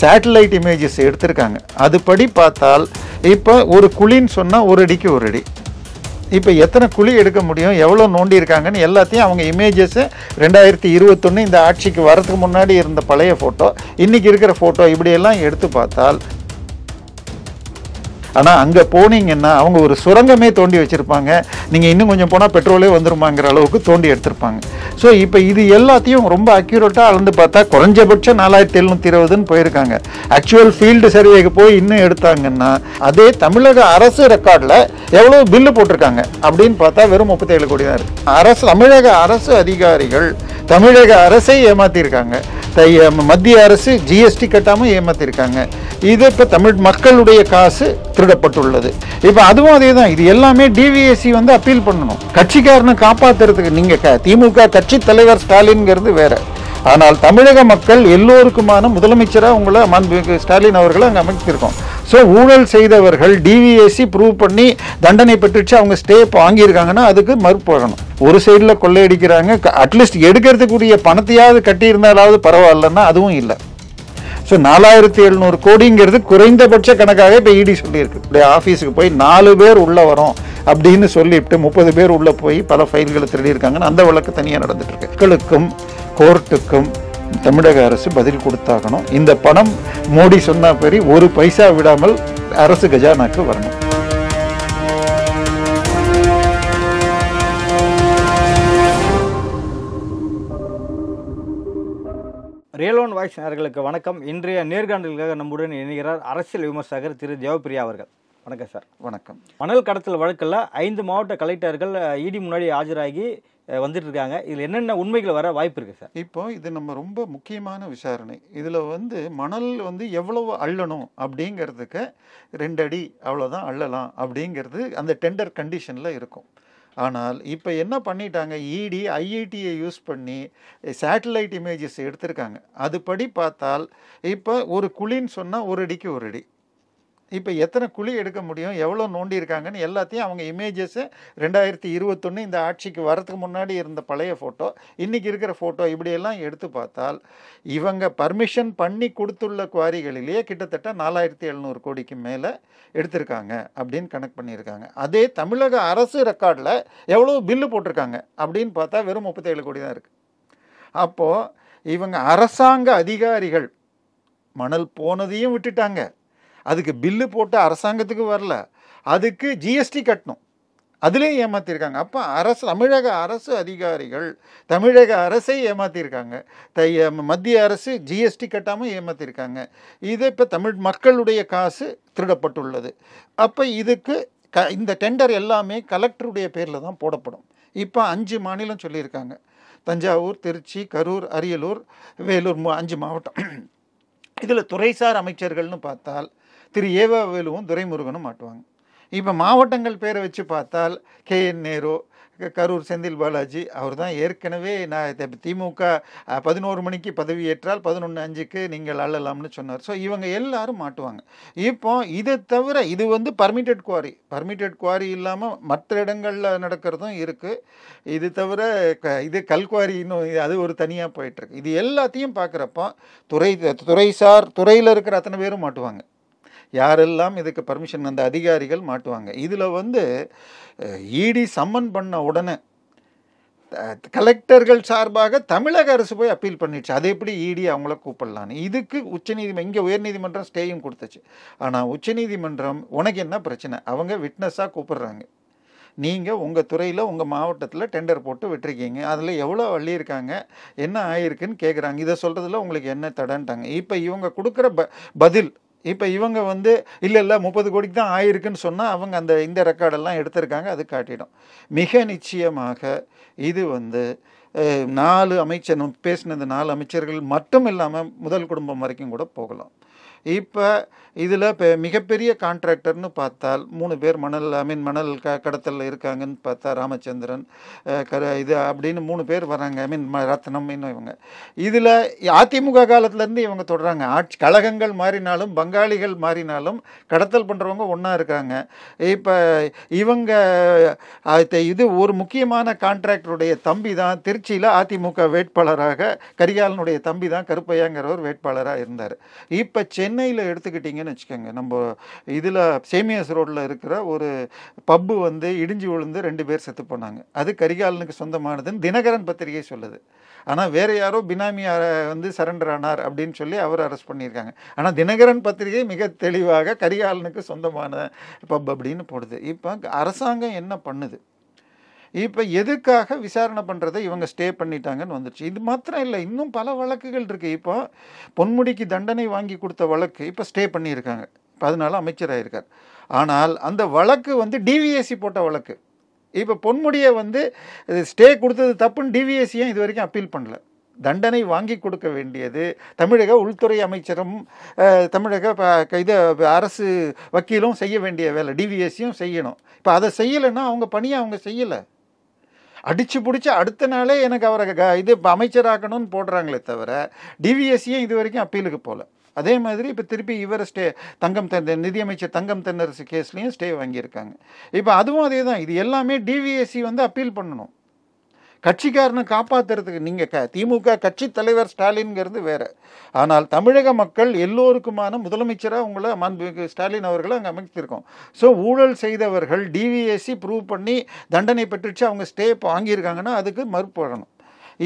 Satellite images எடுத்திருக்காங்க. அதுபடி பார்த்தால் இப்போ ஒரு குழின்னு சொன்னால் ஒரு அடிக்கு ஒரு அடி. இப்போ எத்தனை குழி எடுக்க முடியும், எவ்வளோ நோண்டி இருக்காங்கன்னு எல்லாத்தையும் அவங்க இமேஜஸை 2021 இந்த ஆட்சிக்கு வரதுக்கு முன்னாடி இருந்த பழைய ஃபோட்டோ, இன்றைக்கி இருக்கிற ஃபோட்டோ இப்படியெல்லாம் எடுத்து பார்த்தால், ஆனால் அங்கே போனீங்கன்னா அவங்க ஒரு சுரங்கமே தோண்டி வச்சுருப்பாங்க. நீங்கள் இன்னும் கொஞ்சம் போனால் பெட்ரோலே வந்துருமாங்கிற அளவுக்கு தோண்டி எடுத்திருப்பாங்க. ஸோ இப்போ இது எல்லாத்தையும் ரொம்ப அக்யூரேட்டாக அளந்து பார்த்தா குறைஞ்சபட்சம் 4720ன்னு போயிருக்காங்க. ஆக்சுவல் ஃபீல்டு சர்வேக்கு போய் இன்னும் எடுத்தாங்கன்னா அதே தமிழக அரசு ரெக்கார்டில் எவ்வளோ பில்லு போட்டிருக்காங்க அப்படின்னு பார்த்தா வெறும் 37 கோடி தான் இருக்குது. தமிழக அரசு அதிகாரிகள் தமிழக அரசை ஏமாற்றிருக்காங்க. மத்திய அரசு ஜிஎஸ்டி கட்டாமல் ஏமாற்றிருக்காங்க. இது இப்போ தமிழ் மக்களுடைய காசு திருடப்பட்டுள்ளது. இப்போ அதுவும் அதே தான். இது எல்லாமே டிவிஎஸ்சி வந்து அப்பீல் பண்ணணும். கட்சிக்காரனை காப்பாற்றுறதுக்கு நீங்கள் திமுக கட்சி தலைவர் ஸ்டாலின்ங்கிறது வேற. ஆனால் தமிழக மக்கள் எல்லோருக்குமான முதலமைச்சராக உங்களை ஸ்டாலின் அவர்களை அங்கே அமைச்சிருக்கோம். ஸோ ஊழல் செய்தவர்கள் டிவிஎஸ்சி ப்ரூவ் பண்ணி தண்டனை பெற்றுச்சு, அவங்க ஸ்டே வாங்கியிருக்காங்கன்னா அதுக்கு மறுப்பு வரணும். ஒரு சைடில் கொள்ளையடிக்கிறாங்க, அட்லீஸ்ட் எடுக்கிறதுக்குரிய பணத்தையாவது கட்டியிருந்தாலாவது பரவாயில்லன்னா அதுவும் இல்லை. ஸோ 4700 கோடிங்கிறது குறைந்தபட்ச கணக்காக இப்போ இடி சொல்லியிருக்கு. இப்படி ஆஃபீஸுக்கு போய் 4 பேர் உள்ளே வரோம் அப்படின்னு சொல்லிவிட்டு 30 பேர் உள்ளே போய் பல ஃபைல்களை திருடியிருக்காங்கன்னு அந்த வழக்கு தனியாக நடந்துட்டுருக்கு. மக்களுக்கும் கோர்ட்டுக்கும் தமிழக அரசு பதில் கொடுத்தாகணும். இந்த பணம் மோடி சொன்ன பெரிய ஒரு பைசா விடாமல் அரசு கஜானாக்கு வரணும். ரியல் ஒன் வாய்ஸ் நேயர்களுக்கு வணக்கம். இன்றைய நேர்காணலுக்காக நம்முடன் இணைகிறார் அரசியல் விமர்சகர் திரு தேவப்பிரியா அவர்கள். வணக்கம் சார். வணக்கம். மணல் கடத்தல் வழக்கில் 5 மாவட்ட கலெக்டர்கள் இடி முன்னாடி ஆஜராகி வந்துட்டு இருக்காங்க. இதில் என்னென்ன உண்மைகள் வர வாய்ப்பு இருக்குது சார்? இப்போ இது நம்ம ரொம்ப முக்கியமான விசாரணை. இதில் மணல் எவ்வளவு அள்ளணும் அப்படிங்கிறதுக்கு 2 அடி அவ்வளோதான் அள்ளலாம் அப்படிங்கிறது அந்த டெண்டர் கண்டிஷனில் இருக்கும். ஆனால் இப்போ என்ன பண்ணிட்டாங்க, இடி ஐஐடியை யூஸ் பண்ணி சேட்டலைட் இமேஜஸ் எடுத்திருக்காங்க. அதுபடி பார்த்தால் இப்போ ஒரு குழின்னு சொன்னால் ஒரு அடிக்கு ஒரு அடி. இப்போ எத்தனை குழி எடுக்க முடியும், எவ்வளோ நோண்டி இருக்காங்கன்னு எல்லாத்தையும் அவங்க இமேஜஸை 2021 இந்த ஆட்சிக்கு வரதுக்கு முன்னாடி இருந்த பழைய ஃபோட்டோ, இன்றைக்கி இருக்கிற ஃபோட்டோ இப்படியெல்லாம் எடுத்து பார்த்தால் இவங்க பர்மிஷன் பண்ணி கொடுத்துள்ள குவாரிகளிலேயே கிட்டத்தட்ட 4700 கோடிக்கு மேலே எடுத்திருக்காங்க அப்படின்னு கணக்கு பண்ணியிருக்காங்க. அதே தமிழக அரசு ரெக்கார்டில் எவ்வளோ பில்லு போட்டிருக்காங்க அப்படின்னு பார்த்தா வெறும் 37 கோடி தான் இருக்குது. அப்போது இவங்க அரசாங்க அதிகாரிகள் மணல் போனதையும் விட்டுட்டாங்க, அதுக்கு பில்லு போட்டு அரசாங்கத்துக்கு வரல, அதுக்கு ஜிஎஸ்டி கட்டணும், அதுலேயும் ஏமாற்றிருக்காங்க. அப்போ தமிழக அரசு அதிகாரிகள் தமிழக அரசை ஏமாற்றிருக்காங்க. மத்திய அரசு ஜிஎஸ்டி கட்டாமல் ஏமாற்றிருக்காங்க. இது இப்போ தமிழ் மக்களுடைய காசு திருடப்பட்டுள்ளது. அப்போ இதுக்கு இந்த டெண்டர் எல்லாமே கலெக்டருடைய பேரில் தான் போடப்படும். இப்போ 5 மாநிலம் சொல்லியிருக்காங்க. தஞ்சாவூர், திருச்சி, கரூர், அரியலூர், வேலூர் 5 மாவட்டம். இதில் துறைசார் அமைச்சர்கள்னு பார்த்தால் திரு ஏவா வேலுவும் துரைமுருகனும் மாட்டுவாங்க. இப்போ மாவட்டங்கள் பேரை வச்சு பார்த்தால் KN நேரு, கரூர் செந்தில் பாலாஜி, அவர் தான் ஏற்கனவே திமுக 11 மணிக்கு பதவி ஏற்றால் 11:05க்கு நீங்கள் அள்ளலாம்னு சொன்னார். ஸோ இவங்க எல்லாரும் மாட்டுவாங்க. இப்போ இதை தவிர இது பர்மிட்டட் குவாரி இல்லாமல் மற்ற இடங்களில் நடக்கிறதும் இருக்குது. இது தவிர இது கல்குவாரி இன்னும் அது ஒரு தனியாக போயிட்டுருக்கு. இது எல்லாத்தையும் பார்க்குறப்போ துறையில் இருக்கிற அத்தனை பேரும் மாட்டுவாங்க. யாரெல்லாம் இதுக்கு பர்மிஷன் அந்த அதிகாரிகள் மாட்டுவாங்க. இதில் இடி சம்மன் பண்ண உடனே கலெக்டர்கள் சார்பாக தமிழக அரசு போய் அப்பீல் பண்ணிடுச்சு. அது எப்படி இடி அவங்கள கூப்பிடலான்னு. இதுக்கு இங்கே உயர்நீதிமன்றம் ஸ்டேயும் கொடுத்துச்சு. ஆனால் உச்சநீதிமன்றம் உனக்கு என்ன பிரச்சனை, அவங்க விட்னஸாக கூப்பிடுறாங்க, நீங்கள் உங்கள் துறையில் உங்கள் மாவட்டத்தில் டெண்டர் போட்டு விட்டுருக்கீங்க, அதில் எவ்வளோ அள்ளியிருக்காங்க, என்ன ஆயிருக்குன்னு கேட்குறாங்க. இதை சொல்கிறதுல உங்களுக்கு என்ன தடன்ட்டாங்க. இப்போ இவங்க கொடுக்குற பதில், இப்போ இவங்க இல்லை 30 கோடிக்கு தான் ஆயிருக்குன்னு சொன்னால் அவங்க இந்த ரெக்கார்டெல்லாம் எடுத்திருக்காங்க, அது காட்டிடும். மிக நிச்சயமாக இது 4 அமைச்சர் பேசினது 4 அமைச்சர்கள் மட்டும் இல்லாமல் முதல் குடும்பம் வரைக்கும் கூட போகலாம். இப்போ இதில் இப்போ மிகப்பெரிய கான்ட்ராக்டர்னு பார்த்தால் 3 பேர் மணல் கடத்தலில் இருக்காங்கன்னு பார்த்தா ராமச்சந்திரன், இது அப்படின்னு 3 பேர் வராங்க. ரத்னம் இன்னும் இவங்க. இதில் அதிமுக காலத்துலேருந்து இவங்க தொடர்றாங்க. கழகங்கள் மாறினாலும் பங்காளிகள் மாறினாலும் கடத்தல் பண்ணுறவங்க ஒன்றா இருக்காங்க. இப்போ இவங்க இது ஒரு முக்கியமான கான்ட்ராக்டருடைய தம்பி தான் திருச்சியில் அதிமுக வேட்பாளராக, கரிகாலனுடைய தம்பி தான் கருப்பையாங்கிறவர் வேட்பாளராக இருந்தார். இப்போ சென்னையில் எடுத்துக்கிட்டிங்கன்னு வச்சுக்கோங்க, நம்ம இதில் சேமியாஸ் ரோட்டில் இருக்கிற ஒரு பப்பு வந்து இடிஞ்சு விழுந்து 2 பேர் செத்து போனாங்க. அது கரிகாலனுக்கு சொந்தமானதுன்னு தினகரன் பத்திரிகை சொல்லுது. ஆனால் வேறு யாரோ பினாமி வந்து சரண்டர் ஆனார் அப்படின்னு சொல்லி அவர் அரெஸ்ட் பண்ணியிருக்காங்க. ஆனால் தினகரன் பத்திரிகை மிக தெளிவாக கரிகாலனுக்கு சொந்தமான பப் அப்படின்னு போடுது. இப்போ அரசாங்கம் என்ன பண்ணுது? இப்போ எதுக்காக விசாரணை பண்ணுறதை இவங்க ஸ்டே பண்ணிட்டாங்கன்னு வந்துடுச்சு. இது மாத்திரம் இல்லை, இன்னும் பல வழக்குகள் இருக்குது. இப்போ பொன்முடிக்கு தண்டனை வாங்கி கொடுத்த வழக்கு இப்போ ஸ்டே பண்ணியிருக்காங்க. இப்போ அதனால அமைச்சராயிருக்கார். ஆனால் அந்த வழக்கு வந்து டிவிஎஸ்சி போட்ட வழக்கு. இப்போ பொன்முடியை வந்து ஸ்டே கொடுத்தது தப்புன்னு டிவிஎஸ்சியும் இது வரைக்கும் அப்பீல் பண்ணல. தண்டனை வாங்கி கொடுக்க வேண்டியது தமிழக உள்துறை அமைச்சரும் தமிழக இது அரசு வக்கீலும் செய்ய வேண்டிய வேலை, டிவிஎஸ்சியும் செய்யணும். இப்போ அதை செய்யலைன்னா அவங்க பணியை அவங்க செய்யலை. அடித்து பிடிச்சி அடுத்த நாளே எனக்கு அவரை இது அமைச்சராக்கணும்னு போடுறாங்களே தவிர டிவிஎஸ்சியும் இது வரைக்கும் அப்பீலுக்கு போகல. அதே மாதிரி இப்போ திருப்பி இவர் ஸ்டே நிதியமைச்சர் தங்கம் தென்னரசு கேஸ்லேயும் ஸ்டே வாங்கியிருக்காங்க. இப்போ அதுவும் அதே தான். இது எல்லாமே டிவிஎஸ்சி வந்து அப்பீல் பண்ணணும். கட்சிக்காரனை காப்பாற்றுறதுக்கு நீங்கள் திமுக கட்சி தலைவர் ஸ்டாலின்ங்கிறது வேறு. ஆனால் தமிழக மக்கள் எல்லோருக்குமான முதலமைச்சராக உங்களை மாண்புமிகு ஸ்டாலின் அவர்களை அங்கே அமைச்சிருக்கோம். ஸோ ஊழல் செய்தவர்கள் டிவிஎஸ்சி ப்ரூவ் பண்ணி தண்டனை பெற்றுச்சு, அவங்க ஸ்டே வாங்கியிருக்காங்கன்னா அதுக்கு மறுப்பு வரணும்.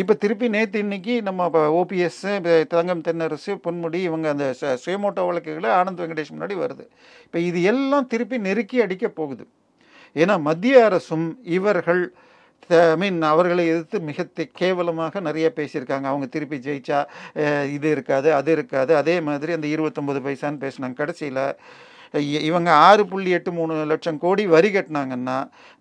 இப்போ திருப்பி நேற்று இன்னைக்கு நம்ம ஓபிஎஸ், தங்கம் தென்னரசு, பொன்முடி இவங்க அந்த சுயமோட்டோ வழக்குகளை ஆனந்த் வெங்கடேஷ் முன்னாடி வருது. இப்போ இது எல்லாம் திருப்பி நெருக்கி அடிக்க போகுது. ஏன்னா மத்திய அரசும் இவர்கள் அவர்களை எதிர்த்து மிக கேவலமாக நிறைய பேசியிருக்காங்க. அவங்க திருப்பி ஜெயிச்சா இது இருக்காது அது இருக்காது. அதே மாதிரி அந்த 29 பைசான்னு பேசினாங்க. கடைசியில் இவங்க 6.83 லட்சம் கோடி வரி கட்டினாங்கன்னா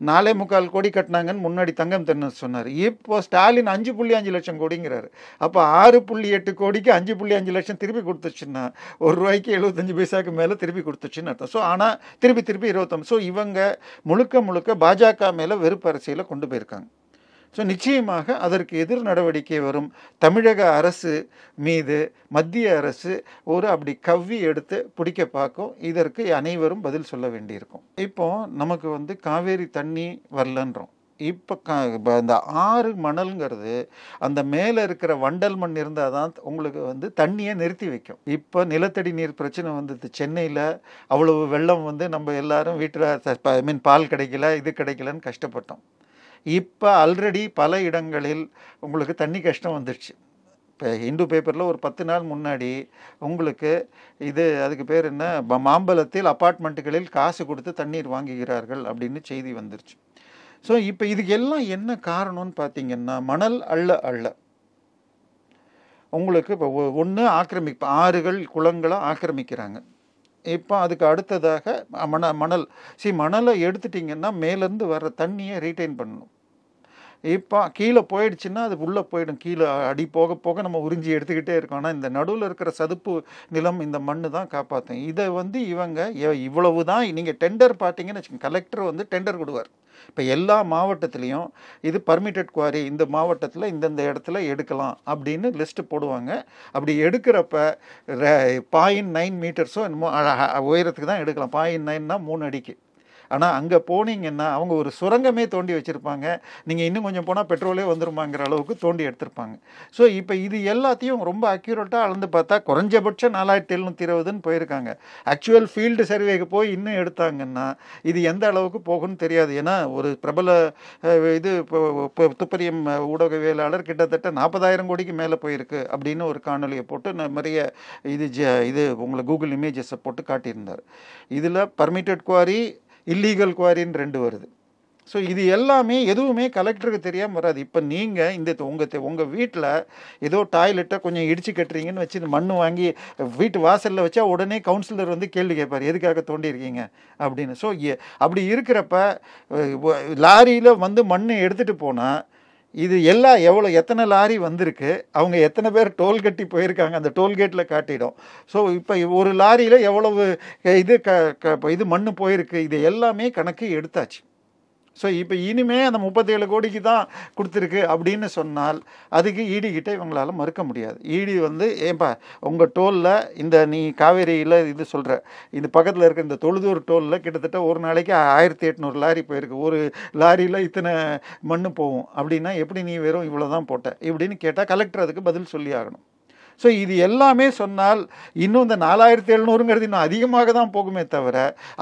4.25 கோடி கட்டினாங்கன்னு முன்னாடி தங்கம் தென்னரசு சொன்னார். இப்போ ஸ்டாலின் 5.5 லட்சம் கோடிங்கிறாரு. அப்போ 6.8 கோடிக்கு 5.5 லட்சம் திருப்பி கொடுத்துச்சுன்னா ₹1 75 பைசாவுக்கு மேலே திருப்பி கொடுத்துச்சுன்னு அர்த்தம். ஸோ ஆனால் திருப்பி 29. ஸோ இவங்க முழுக்க பாஜக மேலே வெறுப்பு அரசியலை கொண்டு போயிருக்காங்க. ஸோ நிச்சயமாக அதற்கு எதிர் நடவடிக்கை வரும். தமிழக அரசு மீது மத்திய அரசு அப்படி கவ்வி எடுத்து பிடிக்க பார்க்கும். இதற்கு அனைவரும் பதில் சொல்ல வேண்டியிருக்கும். இப்போ நமக்கு வந்து காவேரி தண்ணி வரலன்றோம். இப்போ அந்த ஆறு மணல்ங்கிறது அந்த மேலே இருக்கிற வண்டல் மண் இருந்தால் தான் உங்களுக்கு வந்து தண்ணியை நிறுத்தி வைக்கும். இப்போ நிலத்தடி நீர் பிரச்சனை வந்தது சென்னையில். அவ்வளவு வெள்ளம் வந்து நம்ம எல்லாரும் வீட்டில் பால் கிடைக்கல, இது கிடைக்கலன்னு கஷ்டப்பட்டோம். இப்போ ஆல்ரெடி பல இடங்களில் உங்களுக்கு தண்ணி கஷ்டம் வந்துடுச்சு. இப்போ இந்து பேப்பரில் ஒரு 10 நாள் முன்னாடி உங்களுக்கு அதுக்கு பேர் என்ன, மாம்பலத்தில் அப்பார்ட்மெண்ட்டுகளில் காசு கொடுத்து தண்ணீர் வாங்குகிறார்கள் அப்படின்னு செய்தி வந்துருச்சு. ஸோ இப்போ இதுக்கு எல்லாம் என்ன காரணம்னு பார்த்தீங்கன்னா, மணல் அள்ள உங்களுக்கு இப்போ ஒன்று ஆறுகள் குளங்களை ஆக்கிரமிக்கிறாங்க. இப்போ அதுக்கு அடுத்ததாக மணலை எடுத்துட்டிங்கன்னா மேலேருந்து வர்ற தண்ணியை ரீட்டைன் பண்ணணும். இப்போ கீழே போயிடுச்சுன்னா அது உள்ளே போயிடும். கீழே அடி போக போக நம்ம உறிஞ்சி எடுத்துக்கிட்டே இருக்கோம். ஆனால் இந்த நடுவில் இருக்கிற சதுப்பு நிலம், இந்த மண்ணு தான் காப்பாற்றும். இதை வந்து இவங்க இவ்வளவு தான். நீங்கள் டெண்டர் பார்த்தீங்கன்னு வச்சுக்கோங்க, கலெக்டர் வந்து டெண்டர் கொடுவார். இப்போ எல்லா மாவட்டத்துலேயும் இது பர்மிட்டட் குவாரி, இந்த மாவட்டத்தில் இந்தந்த இடத்துல எடுக்கலாம் அப்படின்னு லிஸ்ட்டு போடுவாங்க. அப்படி எடுக்கிறப்ப 0.9 மீட்டர்ஸோ என்னமோ உயரத்துக்கு தான் எடுக்கலாம். 0.9னா 3 அடிக்கு. ஆனால் அங்கே போனீங்கன்னா அவங்க ஒரு சுரங்கமே தோண்டி வச்சுருப்பாங்க. நீங்கள் இன்னும் கொஞ்சம் போனால் பெட்ரோலே வந்துருமாங்கிற அளவுக்கு தோண்டி எடுத்திருப்பாங்க. ஸோ இப்போ இது எல்லாத்தையும் ரொம்ப அக்யூரேட்டாக அளந்து பார்த்தா குறைஞ்சபட்சம் 4720ன்னு போயிருக்காங்க. ஆக்சுவல் ஃபீல்டு சர்வேக்கு போய் இன்னும் எடுத்தாங்கன்னா இது எந்த அளவுக்கு போகும்னு தெரியாது. ஏன்னா ஒரு பிரபல துப்பறியும் ஊடகவியலாளர் கிட்டத்தட்ட 40,000 கோடிக்கு மேலே போயிருக்கு அப்படின்னு ஒரு காணொலியை போட்டு நிறைய இது உங்களை கூகுள் இமேஜஸை போட்டு காட்டியிருந்தார். இதில் பர்மிட்டட் குவாரி, இல்லீகல் குவாரின்னு 2 வருது. ஸோ இது எல்லாமே எதுவுமே கலெக்டருக்கு தெரியாமல் வராது. இப்போ நீங்கள் உங்கள் வீட்டில் ஏதோ டாய்லெட்டை கொஞ்சம் இடிச்சு கட்டுறீங்கன்னு வச்சு இந்த மண் வாங்கி வீட்டு வாசலில் வச்சா உடனே கவுன்சிலர் வந்து கேள்வி கேட்பார், எதுக்காக தோண்டியிருக்கீங்க அப்படின்னு. ஸோ அப்படி இருக்கிறப்ப லாரியில் வந்து மண் எடுத்துகிட்டு போனால் இது எத்தனை லாரி வந்திருக்கு, அவங்க எத்தனை பேர் டோல் கட்டி போயிருக்காங்க, அந்த டோல்கேட்டில் காட்டிடும். ஸோ இப்போ ஒரு லாரியில் எவ்வளவு இது மண் போயிருக்கு, இது எல்லாமே கணக்கு எடுத்தாச்சு. ஸோ இப்போ இனிமே அந்த 37 கோடிக்கு தான் கொடுத்துருக்கு அப்படின்னு சொன்னால் அதுக்கு ஈடி கிட்ட இவங்களால மறுக்க முடியாது. ஈடி ஏன்பா உங்கள் டோலில் நீ காவேரியில் இது சொல்கிற இந்த பக்கத்தில் இருக்க இந்த தொழுதூர் டோலில் கிட்டத்தட்ட ஒரு நாளைக்கு 1800 லாரி போயிருக்கு, ஒரு லாரியில் இத்தனை மண் போகும் அப்படின்னா எப்படி நீ வெறும் இவ்வளோ தான் போட்ட இப்படின்னு கேட்டால் கலெக்டர் அதுக்கு பதில் சொல்லி ஆகணும். ஸோ இது எல்லாமே சொன்னால் இன்னும் இந்த 4700ங்கிறது இன்னும் அதிகமாக தான் போகுமே தவிர,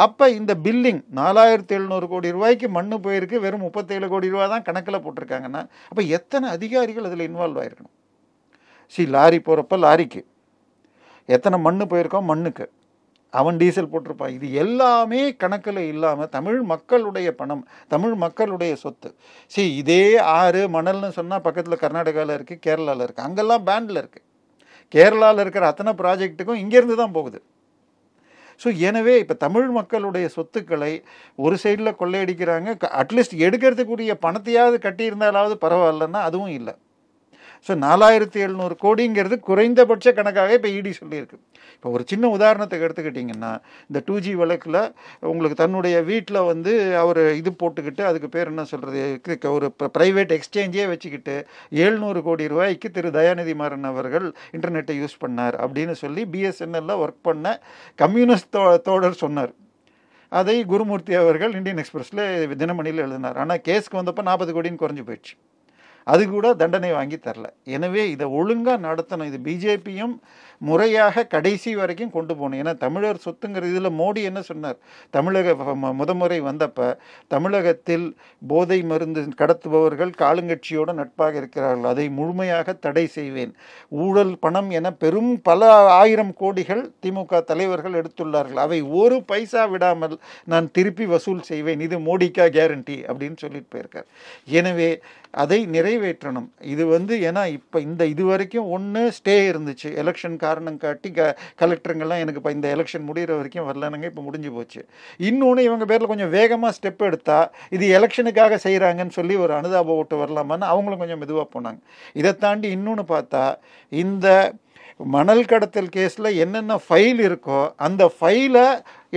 அப்போ இந்த பில்லிங் 4700 கோடி ரூபாய்க்கு மண் போயிருக்கு, வெறும் 37 கோடி ரூபா தான் கணக்கில் போட்டிருக்காங்கன்னா அப்போ எத்தனை அதிகாரிகள் அதில் இன்வால்வ் ஆகிருக்கணும்? லாரி போகிறப்ப லாரிக்கு எத்தனை மண் போயிருக்கோம், மண்ணுக்கு அவன் டீசல் போட்டிருப்பான். இது எல்லாமே கணக்கில் இல்லாமல் தமிழ் மக்களுடைய பணம், தமிழ் மக்களுடைய சொத்து. இதே ஆறு மணல்னு சொன்னால் பக்கத்தில் கர்நாடகாவில் இருக்குது, கேரளாவில் இருக்குது, அங்கெல்லாம் பேண்டில் இருக்குது. கேரளாவில் இருக்கிற அத்தனை ப்ராஜெக்ட்டுக்கும் இங்கேருந்து தான் போகுது. எனவே இப்போ தமிழ் மக்களுடைய சொத்துக்களை ஒரு சைடில் கொள்ளையடிக்கிறாங்க. அட்லீஸ்ட் எடுக்கிறதுக்குரிய பணத்தையாவது கட்டியிருந்தாலாவது பரவாயில்லன்னா அதுவும் இல்லை. 4700 கோடிங்கிறது குறைந்தபட்ச கணக்காக இப்போ இடி சொல்லியிருக்கு. இப்போ ஒரு சின்ன உதாரணத்துக்கு எடுத்துக்கிட்டிங்கன்னா, இந்த 2G வழக்கில் உங்களுக்கு தன்னுடைய வீட்டில் அவர் இது போட்டுக்கிட்டு, அதுக்கு பேர் என்ன சொல்கிறது, ஒரு ப்ரைவேட் எக்ஸ்சேஞ்சே வச்சுக்கிட்டு 700 கோடி ரூபாய்க்கு திரு தயாநிதி மாறன் அவர்கள் இன்டர்நெட்டை யூஸ் பண்ணார் அப்படின்னு சொல்லி BSNL ஒர்க் பண்ண கம்யூனிஸ்ட் தோழர் சொன்னார். அதை குருமூர்த்தி அவர்கள் இந்தியன் எக்ஸ்பிரஸில் தினமணியில் எழுதினார். ஆனால் கேஸ்க்கு வந்தப்போ 40 கோடின்னு குறைஞ்சி போயிடுச்சு. அது கூட தண்டனை வாங்கி தரல. எனவே இதை ஒழுங்காக நடத்தணும். இது பிஜேபியும் முறையாக கடைசி வரைக்கும் கொண்டு போகணும். ஏன்னா தமிழர் சொத்துங்கிற இதில் மோடி என்ன சொன்னார், முதமுறை வந்தப்போ தமிழகத்தில் போதை மருந்து கடத்துபவர்கள் காலுங்கட்சியோடு நட்பாக இருக்கிறார்கள், அதை முழுமையாக தடை செய்வேன், ஊழல் பணம் என பெரும் பல 1000 கோடிகள் திமுக தலைவர்கள் எடுத்துள்ளார்கள், அவை ஒரு பைசா விடாமல் நான் திருப்பி வசூல் செய்வேன், இது மோடிக்கா கேரண்டி அப்படின்னு சொல்லிட்டு போயிருக்கார். எனவே அதை நிறைவேற்றணும். இது ஏன்னா இப்போ இது வரைக்கும் ஒன்று ஸ்டே இருந்துச்சு, எலெக்ஷன் காரணம் காட்டி கலெக்டருங்கெல்லாம் எனக்கு இப்போ இந்த எலெக்ஷன் முடிகிற வரைக்கும் வரலனுங்க, இப்போ முடிஞ்சு போச்சு. இன்னொன்று இவங்க பேரில் கொஞ்சம் வேகமாக ஸ்டெப் எடுத்தால் இது எலெக்ஷனுக்காக செய்கிறாங்கன்னு சொல்லி ஒரு அனுதாப ஓட்டு வரலாமான்னு அவங்களும் கொஞ்சம் மெதுவாக போனாங்க. இதை தாண்டி இன்னொன்று பார்த்தா, இந்த மணல் கடத்தல் கேஸில் என்னென்ன ஃபைல் இருக்கோ அந்த ஃபைலை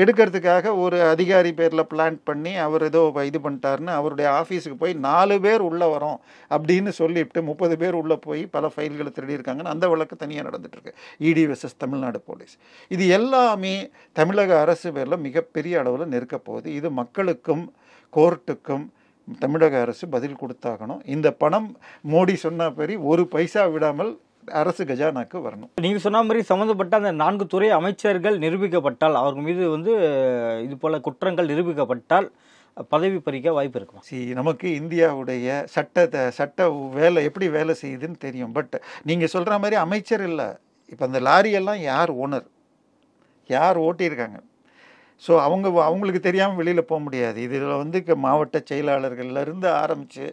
எடுக்கிறதுக்காக ஒரு அதிகாரி பேரில் பிளான் பண்ணி அவர் ஏதோ இது பண்ணிட்டாருன்னு அவருடைய ஆஃபீஸுக்கு போய் 4 பேர் உள்ளே வரோம் அப்படின்னு சொல்லிவிட்டு 30 பேர் உள்ளே போய் பல ஃபைல்களை திருடியிருக்காங்கன்னு அந்த வழக்கு தனியாக நடந்துட்டுருக்கு. இடி வெர்சஸ் தமிழ்நாடு போலீஸ். இது எல்லாமே தமிழக அரசு பேரில் மிகப்பெரிய அளவில் நெருக்க போகுது. இது மக்களுக்கும் கோர்ட்டுக்கும் தமிழக அரசு பதில் கொடுத்தாகணும். இந்த பணம் மோடி சொன்ன படி ஒரு பைசா விடாமல் அரசு கஜானாக்கு வரணும். நீங்கள் சொன்ன மாதிரி சம்மந்தப்பட்ட அந்த 4 துறை அமைச்சர்கள் நிரூபிக்கப்பட்டால், அவர்கள் மீது இது போல குற்றங்கள் நிரூபிக்கப்பட்டால் பதவி பறிக்க வாய்ப்பு இருக்குமா? நமக்கு இந்தியாவுடைய சட்ட வேலை எப்படி வேலை செய்யுதுன்னு தெரியும். பட் நீங்கள் சொல்கிற மாதிரி அமைச்சர் இல்லை. இப்போ அந்த லாரியெல்லாம் யார் ஓனர், யார் ஓட்டியிருக்காங்க, ஸோ அவங்களுக்கு தெரியாமல் வெளியில் போக முடியாது. இதில் மாவட்ட செயலாளர்கள்லேருந்து ஆரம்பித்து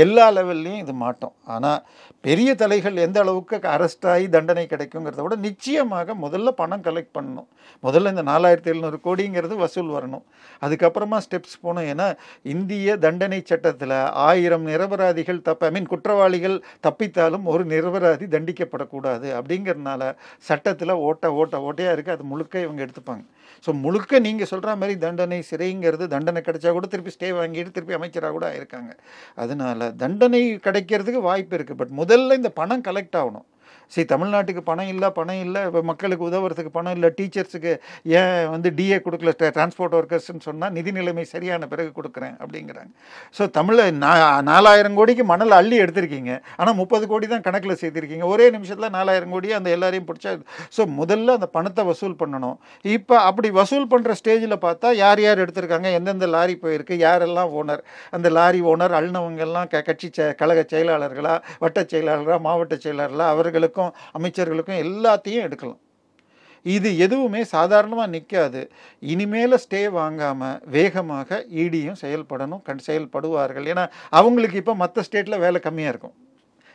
எல்லா லெவல்லையும் இது மாட்டோம். ஆனால் பெரிய தலைகள் எந்த அளவுக்கு அரெஸ்ட் ஆகி தண்டனை கிடைக்குங்கிறத விட நிச்சயமாக முதல்ல பணம் கலெக்ட் பண்ணணும். முதல்ல இந்த 4700 கோடிங்கிறது வசூல் வரணும். அதுக்கப்புறமா ஸ்டெப்ஸ் போகணும். ஏன்னா இந்திய தண்டனை சட்டத்தில் 1000 நிரபராதிகள் குற்றவாளிகள் தப்பித்தாலும் ஒரு நிரபராதி தண்டிக்கப்படக்கூடாது அப்படிங்கிறதுனால சட்டத்தில் ஓட்டையாக இருக்குது. அது முழுக்க இவங்க எடுத்துப்பாங்க. ஸோ முழுக்க நீங்கள் சொல்கிற மாதிரி தண்டனை சிறைங்கிறது தண்டனை கிடைச்சா கூட திருப்பி ஸ்டே வாங்கிட்டு திருப்பி அமைச்சராக கூட ஆயிருக்காங்க. அதனால் தண்டனை கிடைக்கிறதுக்கு வாய்ப்பு இருக்குது. பட் முதல்ல இந்த பணம் கலெக்ட் ஆகணும். தமிழ்நாட்டுக்கு பணம் இல்லை, இப்போ மக்களுக்கு உதவுறதுக்கு பணம் இல்லை, டீச்சர்ஸுக்கு ஏன் டிஏ கொடுக்கல, டிரான்ஸ்போர்ட் ஒர்க்கர்ஸ்ன்னு சொன்னால் நிதி நிலைமை சரியான பிறகு கொடுக்குறேன் அப்படிங்கிறாங்க. ஸோ 4000 கோடிக்கு மணல் அள்ளி எடுத்திருக்கீங்க, ஆனால் 30 கோடி தான் கணக்கில் சேர்த்திருக்கீங்க. ஒரே நிமிஷத்தில் 4000 கோடி அந்த எல்லாரையும் பிடிச்சா. ஸோ முதல்ல அந்த பணத்தை வசூல் பண்ணணும். இப்போ அப்படி வசூல் பண்ணுற ஸ்டேஜில் பார்த்தா யார் எடுத்திருக்காங்க, எந்தெந்த லாரி போயிருக்கு, யாரெல்லாம் ஓனர், அந்த லாரி ஓனர் அழுனவங்கெல்லாம் கட்சி கழக செயலாளர்களா, வட்ட செயலாளர்களா, மாவட்ட செயலாளர்களா, அவர்களுக்கும் அமைச்சர்களுக்கும் எல்லாத்தையும் எடுக்கலாம். இது எதுவுமே சாதாரணமாக நிற்காது. இனிமேல் ஸ்டே வாங்காமல் வேகமாக இடியும் செயல்படுவார்கள். ஏன்னா அவங்களுக்கு இப்போ மற்ற ஸ்டேட்டில் வேலை கம்மியாக இருக்கும்.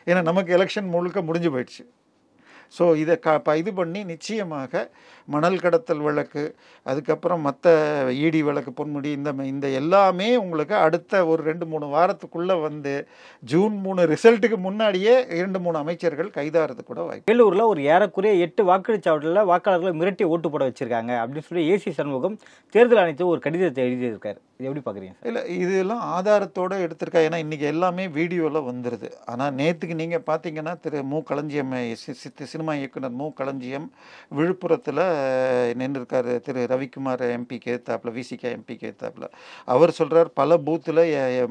ஏன்னா நமக்கு எலெக்ஷன் முழுக்க முடிஞ்சு போயிடுச்சு. ஸோ இதை இது பண்ணி நிச்சயமாக மணல் கடத்தல் வழக்கு, அதுக்கப்புறம் மற்ற ஈடி வழக்கு, பொன்முடி, இந்த எல்லாமே உங்களுக்கு அடுத்த ஒரு 2-3 வாரத்துக்குள்ளே வந்து ஜூன் 3 ரிசல்ட்டுக்கு முன்னாடியே 2-3 அமைச்சர்கள் கைதாகிறது கூட வாய்ப்பு. வேலூரில் ஒரு ஏறக்குறைய 8 வாக்குச்சாவடியில் வாக்காளர்களை மிரட்டி ஓட்டு போட வச்சிருக்காங்க அப்படின்னு சொல்லி ஏசி சண்முகம் தேர்தல் ஆணையத்துக்கு ஒரு கடிதத்தை எழுதியிருக்காரு. இது எப்படி பார்க்குறீங்க சார்? இல்லை, இதெல்லாம் ஆதாரத்தோடு எடுத்திருக்கா. ஏன்னா இன்றைக்கி எல்லாமே வீடியோவில் வந்துடுது. ஆனால் நேற்றுக்கு நீங்கள் பார்த்தீங்கன்னா மு. களஞ்சியம், சினிமா இயக்குனர் மு. களஞ்சியம் விழுப்புரத்தில் நின்றுருக்காரு. ரவிக்குமார் எம்பிக்கு ஏத்தாப்புல, விசிகா எம்பிக்கு ஏத்தாப்புல. அவர் சொல்கிறார், பல பூத்தில்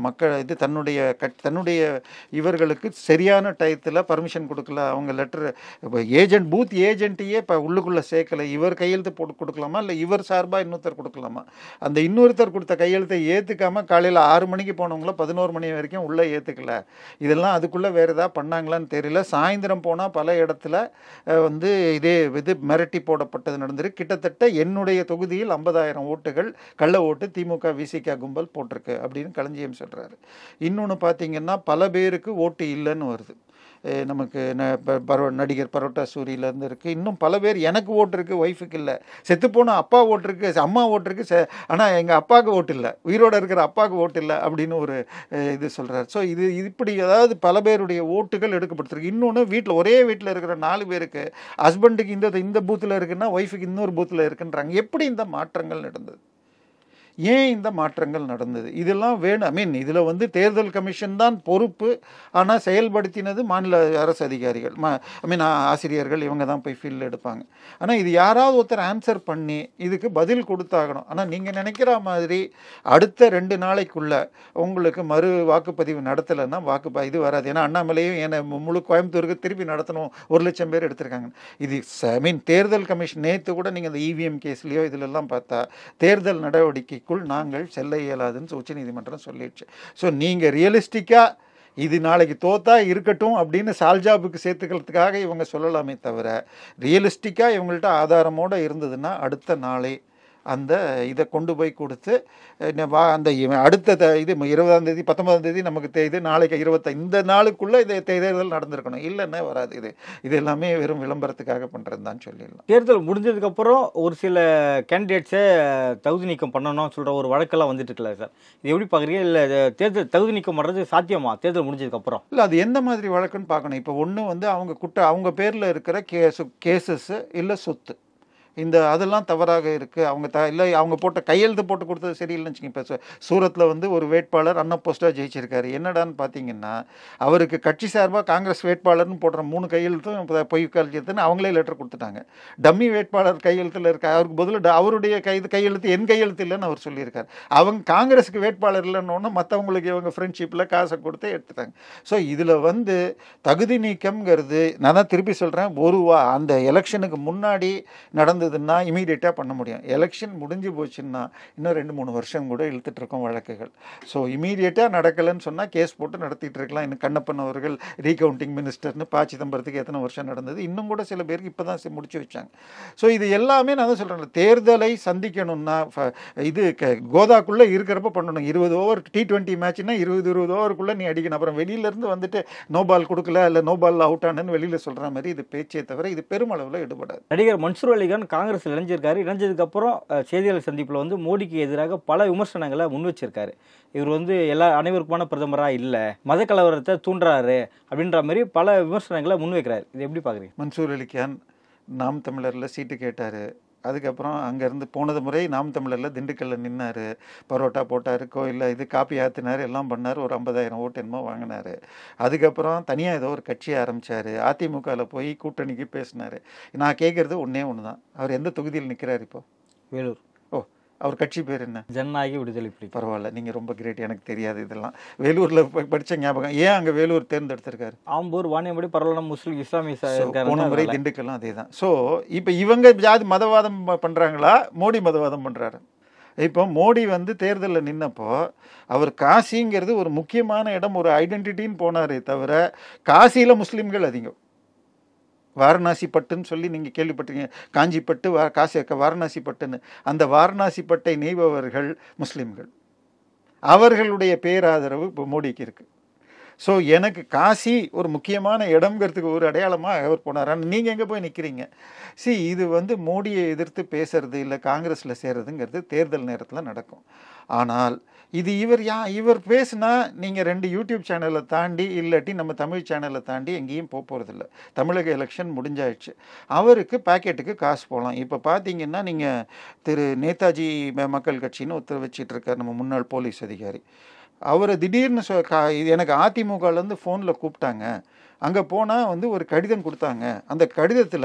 மக்கள் தன்னுடைய இவர்களுக்கு சரியான டயத்தில் பர்மிஷன் கொடுக்கல. அவங்க லெட்டர் பூத் ஏஜென்ட்டையே இப்போ உள்ளுக்குள்ளே சேர்க்கலை. இவர் கையெழுத்து போட்டு கொடுக்கலாமா, இல்லை இவர் சார்பாக இன்னொருத்தர் கொடுக்கலாமா? அந்த இன்னொருத்தர் கொடுத்த கையெழுத்தை ஏற்றுக்காமல் காலையில் 6 மணிக்கு போனவங்கள 11 மணி வரைக்கும் உள்ளே ஏற்றுக்கல. இதெல்லாம் அதுக்குள்ளே வேறு ஏதாவது பண்ணாங்களான்னு தெரியல. சாயந்தரம் போனால் பல இடத்துல வந்து இது மிரட்டி போடப்பட்டது நடந்திருக்கு. கிட்டத்தட்ட என்னுடைய தொகுதியில் 50,000 ஓட்டுகள் கள்ள ஓட்டு திமுக விசிகா கும்பல் போட்டிருக்கு அப்படின்னு களஞ்சியம் சொல்கிறாரு. இன்னொன்று பார்த்தீங்கன்னா பல பேருக்கு ஓட்டு இல்லைன்னு வருது. நமக்கு நடிகர் பரோட்டா சூரியிலேருந்து இருக்குது. இன்னும் பல பேர் எனக்கு ஓட்டு இருக்குது, ஒய்ஃபுக்கு இல்லை. செத்துப்போன அப்பா ஓட்டு இருக்குது, அம்மா ஓட்டு இருக்குது, ஆனால் எங்கள் அப்பாவுக்கு ஓட்டு இல்லை, உயிரோடு இருக்கிற அப்பாவுக்கு ஓட்டு இல்லை அப்படின்னு ஒரு இது சொல்கிறார். ஸோ இப்படி அதாவது பல பேருடைய ஓட்டுகள் எடுக்கப்பட்டிருக்கு. இன்னொன்று ஒரே வீட்டில் இருக்கிற 4 பேருக்கு ஹஸ்பண்டுக்கு இந்த பூத்தில் இருக்குன்னா ஒய்ஃபுக்கு இன்னொரு பூத்தில் இருக்குன்றாங்க. எப்படி இந்த மாற்றங்கள் நடந்தது? ஏன் இந்த மாற்றங்கள் நடந்தது? இதெல்லாம் வேணும். இதில் வந்து தேர்தல் கமிஷன் தான் பொறுப்பு. ஆனால் செயல்படுத்தினது மாநில அரசு அதிகாரிகள், ஆசிரியர்கள், இவங்க தான் போய் ஃபீல்டில் எடுப்பாங்க. ஆனால் இது யாராவது ஒருத்தர் ஆன்சர் பண்ணி இதுக்கு பதில் கொடுத்தாகணும். ஆனால் நீங்கள் நினைக்கிற மாதிரி அடுத்த 2 நாளைக்குள்ள உங்களுக்கு மறு வாக்குப்பதிவு நடத்தலைன்னா இது வராது. ஏன்னா அண்ணாமலையும் முழு கோயம்புத்தூருக்கு திருப்பி நடத்தணும், 1 லட்சம் பேர் எடுத்திருக்காங்க. இது தேர்தல் கமிஷன் நேற்று கூட நீங்கள் இந்த இவிஎம் கேஸ்லையோ இதிலெல்லாம் பார்த்தா தேர்தல் நடவடிக்கைக்குள் நாங்கள் செல்ல இயலாதுன்னு உச்சநீதிமன்றம் சொல்லிடுச்சு. ஸோ நீங்கள் ரியலிஸ்டிக்காக இது நாளைக்கு தோத்தா இருக்கட்டும் அப்படின்னு சால்ஜாபுக்கு சேர்த்துக்கிறதுக்காக இவங்க சொல்லலாமே தவிர, ரியலிஸ்டிக்காக இவங்கள்ட்ட ஆதாரமோடு இருந்ததுன்னா அடுத்த நாளே அந்த இதை கொண்டு போய் கொடுத்து அந்த அடுத்த இது 20ஆம் தேதி 19ஆம் தேதி நமக்கு இது நாளைக்கு 25 இந்த நாளுக்குள்ளே இதை தேர்தல் நடந்திருக்கணும். இல்லைன்னா வராது. இது எல்லாமே வெறும் விளம்பரத்துக்காக பண்ணுறது தான் சொல்லிடலாம். தேர்தல் முடிஞ்சதுக்கப்புறம் ஒரு சில கேண்டிடேட்ஸை தகுதி நீக்கம் பண்ணணும்னு சொல்கிற ஒரு வழக்கெல்லாம் வந்துட்டு இருக்கல சார், இது எப்படி பார்க்குறீங்க? இல்லை தேர்தல் தகுதி நீக்கம் பண்ணுறது சாத்தியமா தேர்தல் முடிஞ்சதுக்கப்புறம்? இல்லை, அது எந்த மாதிரி வழக்குன்னு பார்க்கணும். இப்போ ஒன்று வந்து அவங்க பேரில் இருக்கிற கேசஸ் இல்லை சொத்து, அதெல்லாம் தவறாக இருக்குது. இல்லை அவங்க கையெழுத்து போட்டு கொடுத்தது சரியில்லைன்னு வச்சுக்கோங்க. இப்போ சூரத்தில் வந்து ஒரு வேட்பாளர் அன்னப்போஸ்டாக ஜெயிச்சிருக்காரு. என்னடான்னு பார்த்தீங்கன்னா அவருக்கு கட்சி சார்பாக காங்கிரஸ் வேட்பாளர்னு போடுற 3 கையெழுத்தும் பொய் கையெழுத்துன்னு அவங்களே லெட்டர் கொடுத்துட்டாங்க. டம்மி வேட்பாளர் கையெழுத்தில் இருக்க அவருக்கு பதில் அவருடைய கையெழுத்து என் கையெழுத்து இல்லைன்னு அவர் சொல்லியிருக்காரு. அவங்க காங்கிரஸுக்கு வேட்பாளர் இல்லைன்னு மற்றவங்களுக்கு இவங்க ஃப்ரெண்ட்ஷிப்பில் காசை கொடுத்து எடுத்துட்டாங்க. ஸோ இதில் வந்து தகுதி நீக்கம்ங்கிறது நான் தான் திருப்பி சொல்கிறேன், அந்த எலெக்ஷனுக்கு முன்னாடி நடந்ததுன்னா இமீடியட்டாக பண்ண முடியும். எலெக்ஷன் முடிஞ்சு போச்சுன்னா இன்னும் 2-3 வருஷம் கூட இழுத்துட்டு இருக்கோம் வழக்குகள். ஸோ இமீடியட்டாக நடக்கலைன்னு சொன்னால் கேஸ் போட்டு நடத்திட்டு இருக்கலாம். இன்னும் கண்ணப்பன் அவர்கள் ரீகவுண்டிங் மினிஸ்டர்னு சிதம்பரத்துக்கு எத்தனை வருஷம் நடந்தது, இன்னும் கூட சில பேருக்கு இப்போ தான் முடிச்சு வச்சாங்க. ஸோ இது எல்லாமே நான் தான் சொல்கிறேன், தேர்தலை சந்திக்கணும்னா இது கோதாக்குள்ளே இருக்கிறப்ப பண்ணணும். 20 ஓவர் T20 மேட்ச்னா 20 ஓவருக்குள்ளே நீ அடிக்கணும். அப்புறம் வெளியிலேருந்து வந்துட்டு நோபால் கொடுக்கல, இல்லை நோபால் அவுட் ஆனன்னு வெளியில் சொல்கிற மாதிரி இது பேச்சே தவிர இது பெருமளவில் ஈடுபடாது. நடிகர் மன்சூர் அலிகான் காங்கிரஸ் இணைஞ்சிருக்காரு. இணைஞ்சதுக்கப்புறம் செய்தியாளர் சந்திப்பில் வந்து மோடிக்கு எதிராக பல விமர்சனங்களை முன் வச்சிருக்காரு. இவர் வந்து அனைவருக்குமான பிரதமராக இல்லை, மத கலவரத்தை தூண்டுறாரு அப்படின்ற மாதிரி பல விமர்சனங்களை முன்வைக்கிறார். இது எப்படி பார்க்குறீங்க? மன்சூர் அலிகான் நாம் தமிழரில் சீட்டு கேட்டார். அதுக்கப்புறம் அங்கேருந்து போனது முறை நாம் தமிழரில் திண்டுக்கல்லில் நின்னார், பரோட்டா போட்டார், கோயிலில் காப்பி ஆற்றினார், எல்லாம் பண்ணார். ஒரு 50,000 ஓட்டு என்னமோ வாங்கினார். அதுக்கப்புறம் தனியாக ஏதோ ஒரு கட்சியை ஆரம்பித்தார். அதிமுகவில் போய் கூட்டணிக்கு பேசினார். நான் கேட்குறது ஒன்றே ஒன்று தான், அவர் எந்த தொகுதியில் நிற்கிறார் இப்போ? வேலூர். அவர் கட்சி பேர் என்ன? ஜனநாயக விடுதலை புலி. பரவாயில்ல, நீங்கள் ரொம்ப கிரேட். எனக்கு தெரியாது இதெல்லாம். வேலூரில் படித்த ஞாபகம். ஏன் அங்கே வேலூர் தேர்ந்தெடுத்திருக்காரு? ஆம்பூர், வாணியம்படி, பரவலான முஸ்லீம் இஸ்லாமிய போன முறை திண்டுக்கல்லாம் அதே தான். ஸோ இப்போ இவங்க ஜாதி மதவாதம் பண்ணுறாங்களா, மோடி மதவாதம் பண்ணுறாரு? இப்போ மோடி வந்து தேர்தலில் நின்னப்போ அவர் காசிங்கிறது ஒரு முக்கியமான இடம், ஒரு ஐடென்டிட்டின்னு போனாரே தவிர காசியில் முஸ்லீம்கள் அதிகம். வாரணாசி பட்டுன்னு சொல்லி நீங்கள் கேள்விப்பட்டிருக்கீங்க, காஞ்சிப்பட்டு, வாரணாசி பட்டுன்னு. அந்த வாரணாசி பட்டை நெய்பவர்கள் முஸ்லீம்கள். அவர்களுடைய பேராதரவு இப்போ மோடிக்கு இருக்குது. ஸோ எனக்கு காசி ஒரு முக்கியமான இடம்ங்கிறதுக்கு ஒரு அடையாளமாக அவர் போனார். ஆனால் நீங்கள் எங்கே போய் நிற்கிறீங்க? இது வந்து மோடியை எதிர்த்து பேசுறது இல்லை காங்கிரஸில் சேர்றதுங்கிறது தேர்தல் நேரத்தில் நடக்கும். ஆனால் இது இவர் பேசுனா நீங்கள் 2 யூடியூப் சேனலை தாண்டி இல்லாட்டி நம்ம தமிழ் சேனலை தாண்டி எங்கேயும் போகிறதில்ல. தமிழக எலெக்ஷன் முடிஞ்சாயிடுச்சு. அவருக்கு பாக்கெட்டுக்கு காசு போகலாம். இப்போ பார்த்தீங்கன்னா நீங்கள் திரு நேதாஜி மக்கள் கட்சின்னு ஒருத்தர் வச்சிட்டு இருக்கார், நம்ம முன்னாள் போலீஸ் அதிகாரி. அவரை திடீர்னு இது எனக்கு அதிமுகலேருந்து ஃபோனில் கூப்பிட்டாங்க. அங்கே போனால் வந்து ஒரு கடிதம் கொடுத்தாங்க. அந்த கடிதத்தில்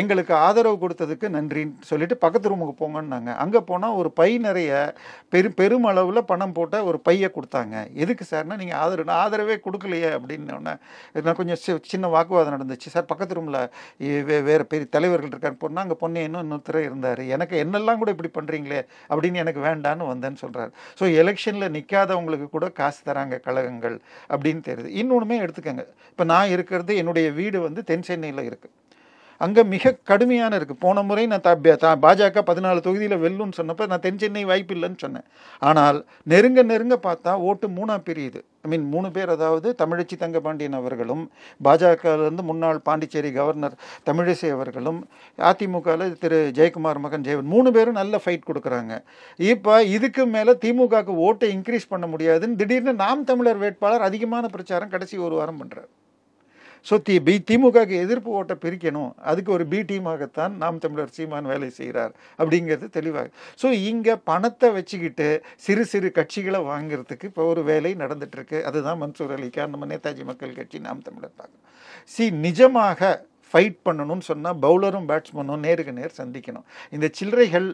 எங்களுக்கு ஆதரவு கொடுத்ததுக்கு நன்றின்னு சொல்லிட்டு பக்கத்து ரூமுக்கு போங்கன்னாங்க. அங்கே போனால் ஒரு பை நிறைய பெருமளவில் பணம் போட்ட ஒரு பையை கொடுத்தாங்க. எதுக்கு சார்னா நீங்கள் ஆதரவே கொடுக்கலையே அப்படின்னோடனே நான் கொஞ்சம் சின்ன வாக்குவாதம் நடந்துச்சு. சார் பக்கத்து ரூமில் வேறு பெரிய தலைவர்கள் இருக்காரு போனால் அங்கே பொண்ணு இன்னொருத்தர் இருந்தார். எனக்கு என்னெல்லாம் கூட இப்படி பண்ணுறீங்களே அப்படின்னு எனக்கு வேண்டான்னு வந்தேன்னு சொல்கிறார். ஸோ எலெக்ஷனில் நிற்காதவங்களுக்கு கூட காசு தராங்க கழகங்கள் அப்படின்னு தெரியுது. இன்னொன்றுமே எடுத்துக்கோங்க. இப்போ நான் இருக்கிறது என்னுடைய வீடு வந்து தென் சென்னையில் இருக்குது. அங்கே மிக கடுமையான இருக்குது. போன முறை நான் பாஜக 14 தொகுதியில் வெல்லுன்னு சொன்னப்போ நான் தென் சென்னை வாய்ப்பு இல்லைன்னு சொன்னேன். ஆனால் நெருங்க பார்த்தா ஓட்டு 3 பிரியுது. 3 பேர், அதாவது தமிழச்சி தங்கபாண்டியன் அவர்களும், பாஜகலேருந்து முன்னாள் பாண்டிச்சேரி கவர்னர் தமிழிசை அவர்களும், அதிமுகவில் திரு ஜெயக்குமார் மகன் ஜெயவன் 3 பேரும் நல்ல ஃபைட் கொடுக்குறாங்க. இப்போ இதுக்கு மேலே திமுகவுக்கு ஓட்டை இன்க்ரீஸ் பண்ண முடியாதுன்னு திடீர்னு நாம் தமிழர் வேட்பாளர் அதிகமான பிரச்சாரம் கடைசி ஒரு வாரம் பண்ணுறார். ஸோ திமுகவுக்கு எதிர்ப்பு ஓட்டை பிரிக்கணும், அதுக்கு ஒரு பி டீமாகத்தான் நாம் தமிழர் சீமான் வேலை செய்கிறார் அப்படிங்கிறது தெளிவாக. ஸோ இங்கே பணத்தை வச்சுக்கிட்டு சிறு கட்சிகளை வாங்கிறதுக்கு இப்போ ஒரு வேலை நடந்துட்டுருக்கு. அதுதான் மன்சூர் அலிகான், நம்ம நேதாஜி மக்கள் கட்சி, நாம் தமிழர் பார்க்கணும். நிஜமாக ஃபைட் பண்ணணும்னு சொன்னால் பவுலரும் பேட்ஸ்மேனும் நேருக்கு நேர் சந்திக்கணும். இந்த சில்லறைகள்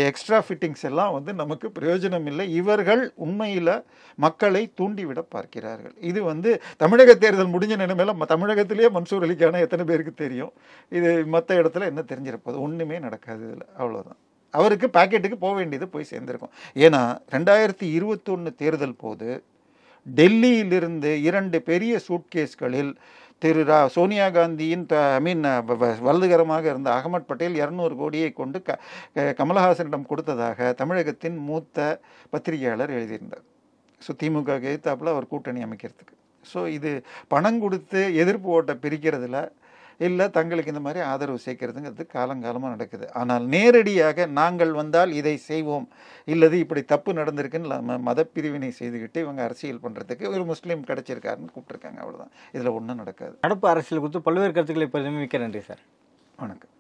எக்ஸ்ட்ரா ஃபிட்டிங்ஸ் எல்லாம் வந்து நமக்கு பிரயோஜனம் இல்லை. இவர்கள் உண்மையில் மக்களை தூண்டிவிட பார்க்கிறார்கள். இது வந்து தமிழக தேர்தல் முடிஞ்ச நிலைமையில் தமிழகத்திலேயே மன்சூர் அலிகான எத்தனை பேருக்கு தெரியும்? இது மற்ற இடத்துல என்ன தெரிஞ்சிருப்பது? ஒன்றுமே நடக்காது இதில். அவ்வளோதான். அவருக்கு பாக்கெட்டுக்கு போக வேண்டியது போய் சேர்ந்துருக்கும். ஏன்னா 2021 தேர்தல் போது டெல்லியிலிருந்து 2 பெரிய சூட்கேஸ்களில் திரு சோனியா காந்தியின் வலதுகரமாக இருந்த அகமது பட்டேல் 200 கோடியை கொண்டு கமலஹாசனிடம் கொடுத்ததாக தமிழகத்தின் மூத்த பத்திரிகையாளர் எழுதியிருந்தார். ஸோ திமுக எதிர்த்தாப்புல அவர் கூட்டணி அமைக்கிறதுக்கு. ஸோ இது பணம் கொடுத்து எதிர்ப்பு ஓட்டை பிரிக்கிறதுல இல்லை தங்களுக்கு இந்த மாதிரி ஆதரவு சேர்க்கறதுங்கிறது காலங்காலமாக நடக்குது. ஆனால் நேரடியாக நாங்கள் வந்தால் இதை செய்வோம், இல்லது இப்படி தப்பு நடந்திருக்குன்னு மதப்பிரிவினை செய்துக்கிட்டு இவங்க அரசியல் பண்ணுறதுக்கு ஒரு முஸ்லீம் கிடைச்சிருக்காருன்னு கூப்பிட்டுருக்காங்க. அவ்வளோதான். இதில் ஒன்றும் நடக்காது. நடப்பு அரசியல் குறித்து பல்வேறு கருத்துக்களை பதிவு மிக்க நன்றி சார். வணக்கம்.